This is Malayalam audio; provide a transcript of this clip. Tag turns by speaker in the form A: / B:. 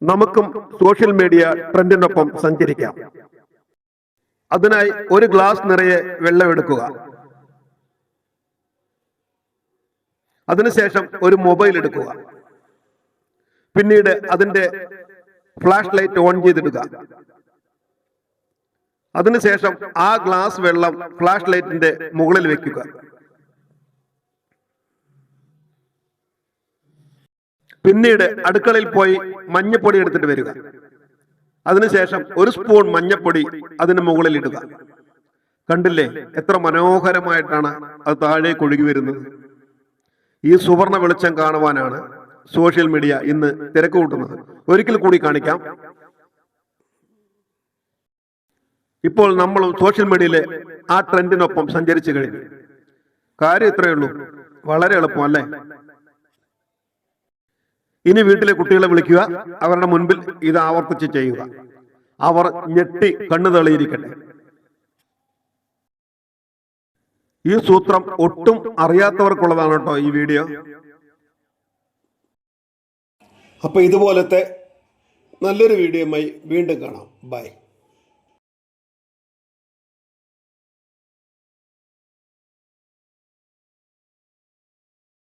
A: നമുക്കും സോഷ്യൽ മീഡിയ ട്രെൻഡിനൊപ്പം സഞ്ചരിക്കാം. അതിനായി ഒരു ഗ്ലാസ് നിറയെ വെള്ളം എടുക്കുക. അതിനുശേഷം ഒരു മൊബൈൽ എടുക്കുക. പിന്നീട് അതിന്റെ ഫ്ലാഷ് ലൈറ്റ് ഓൺ ചെയ്തിടുക. അതിനുശേഷം ആ ഗ്ലാസ് വെള്ളം ഫ്ലാഷ് ലൈറ്റിന്റെ മുകളിൽ വെക്കുക. പിന്നീട് അടുക്കളയിൽ പോയി മഞ്ഞപ്പൊടി എടുത്തിട്ട് വരിക. അതിനുശേഷം ഒരു സ്പൂൺ മഞ്ഞപ്പൊടി അതിന് മുകളിൽ ഇടുക. കണ്ടില്ലേ എത്ര മനോഹരമായിട്ടാണ് അത് താഴേക്ക് ഒഴുകി വരുന്നത്. ഈ സുവർണ വെളിച്ചം കാണുവാനാണ് സോഷ്യൽ മീഡിയ ഇന്ന് തിരക്ക് കൂട്ടുന്നത്. ഒരിക്കൽ കൂടി കാണിക്കാം. ഇപ്പോൾ നമ്മൾ സോഷ്യൽ മീഡിയയിലെ ആ ട്രെൻഡിനൊപ്പം സഞ്ചരിച്ചു കഴിഞ്ഞു. കാര്യം ഇത്രയേ ഉള്ളൂ, വളരെ എളുപ്പം അല്ലേ? ഇനി വീട്ടിലെ കുട്ടികളെ വിളിക്കുക, അവരുടെ മുൻപിൽ ഇത് ആവർത്തിച്ച് ചെയ്യുക. അവർ ഞെട്ടി കണ്ണു തെളിയിരിക്കട്ടെ. ഈ സൂത്രം ഒട്ടും അറിയാത്തവർക്കുള്ളതാണ് കേട്ടോ ഈ വീഡിയോ. അപ്പൊ ഇതുപോലത്തെ നല്ലൊരു വീഡിയോയുമായി വീണ്ടും കാണാം. ബൈ.